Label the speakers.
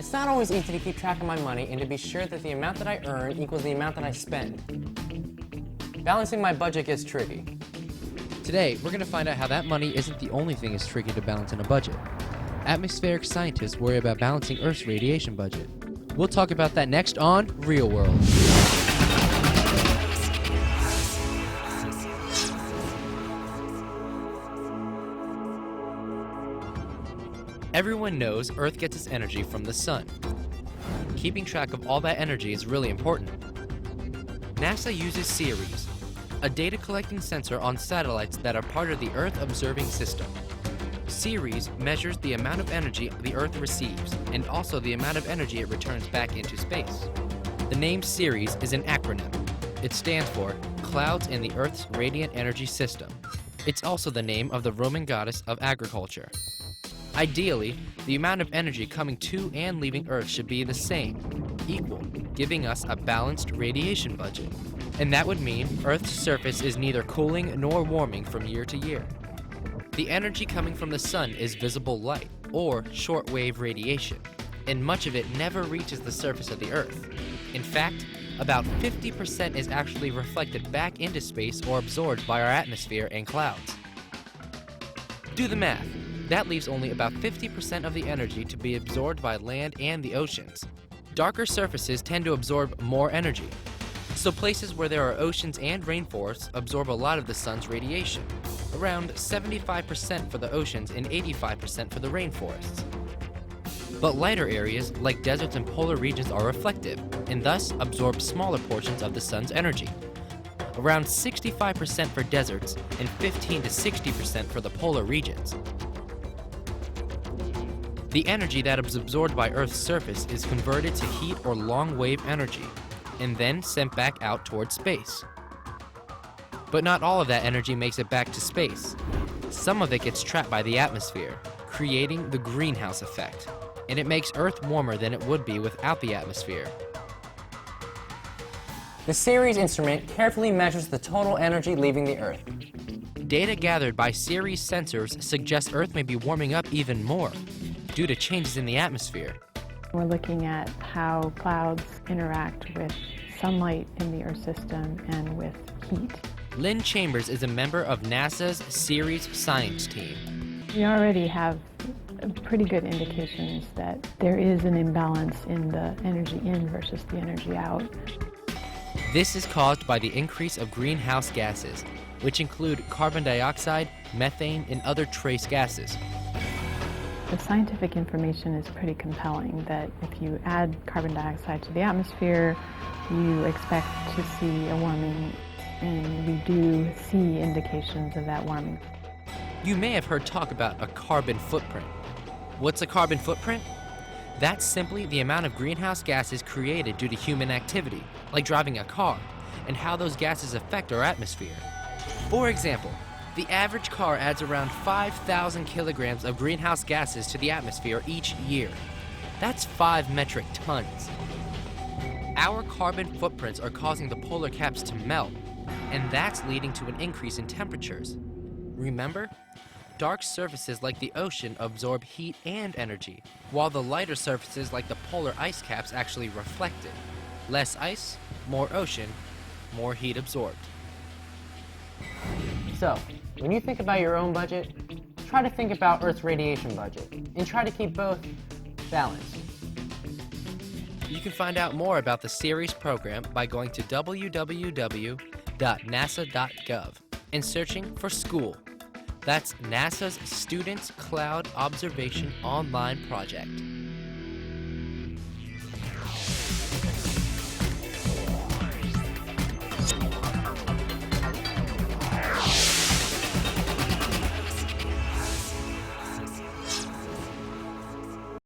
Speaker 1: It's not always easy to keep track of my money and to be sure that the amount that I earn equals the amount that I spend. Balancing my budget gets tricky.
Speaker 2: Today, we're going to find out how that money isn't the only thing that's tricky to balance in a budget. Atmospheric scientists worry about balancing Earth's radiation budget. We'll talk about that next on Real World. Everyone knows Earth gets its energy from the sun. Keeping track of all that energy is really important. NASA uses Ceres, a data collecting sensor on satellites that are part of the Earth observing system. Ceres measures the amount of energy the Earth receives and also the amount of energy it returns back into space. The name Ceres is an acronym. It stands for Clouds in the Earth's Radiant Energy System. It's also the name of the Roman goddess of agriculture. Ideally, the amount of energy coming to and leaving Earth should be the same, equal, giving us a balanced radiation budget. And that would mean Earth's surface is neither cooling nor warming from year to year. The energy coming from the sun is visible light, or shortwave radiation, and much of it never reaches the surface of the Earth. In fact, about 50% is actually reflected back into space or absorbed by our atmosphere and clouds. Do the math. That leaves only about 50% of the energy to be absorbed by land and the oceans. Darker surfaces tend to absorb more energy, so places where there are oceans and rainforests absorb a lot of the sun's radiation, around 75% for the oceans and 85% for the rainforests. But lighter areas, like deserts and polar regions, are reflective, and thus absorb smaller portions of the sun's energy. Around 65% for deserts and 15 to 60% for the polar regions. The energy that is absorbed by Earth's surface is converted to heat or long-wave energy, and then sent back out towards space. But not all of that energy makes it back to space. Some of it gets trapped by the atmosphere, creating the greenhouse effect, and it makes Earth warmer than it would be without the atmosphere.
Speaker 1: The Ceres instrument carefully measures the total energy leaving the Earth.
Speaker 2: Data gathered by Ceres sensors suggests Earth may be warming up even more due to changes in the atmosphere.
Speaker 3: We're looking at how clouds interact with sunlight in the Earth system and with heat.
Speaker 2: Lynn Chambers is a member of NASA's Ceres science team.
Speaker 3: We already have pretty good indications that there is an imbalance in the energy in versus the energy out.
Speaker 2: This is caused by the increase of greenhouse gases, which include carbon dioxide, methane, and other trace gases.
Speaker 3: The scientific information is pretty compelling that if you add carbon dioxide to the atmosphere, you expect to see a warming, and we do see indications of that warming.
Speaker 2: You may have heard talk about a carbon footprint. What's a carbon footprint? That's simply the amount of greenhouse gases created due to human activity, like driving a car, and how those gases affect our atmosphere. For example, the average car adds around 5,000 kilograms of greenhouse gases to the atmosphere each year. That's 5 metric tons. Our carbon footprints are causing the polar caps to melt, and that's leading to an increase in temperatures. Remember? Dark surfaces like the ocean absorb heat and energy, while the lighter surfaces like the polar ice caps actually reflect it. Less ice, more ocean, more heat absorbed.
Speaker 1: So, when you think about your own budget, try to think about Earth's radiation budget, and try to keep both balanced.
Speaker 2: You can find out more about the Ceres program by going to www.nasa.gov and searching for school. That's NASA's Students Cloud Observation Online Project.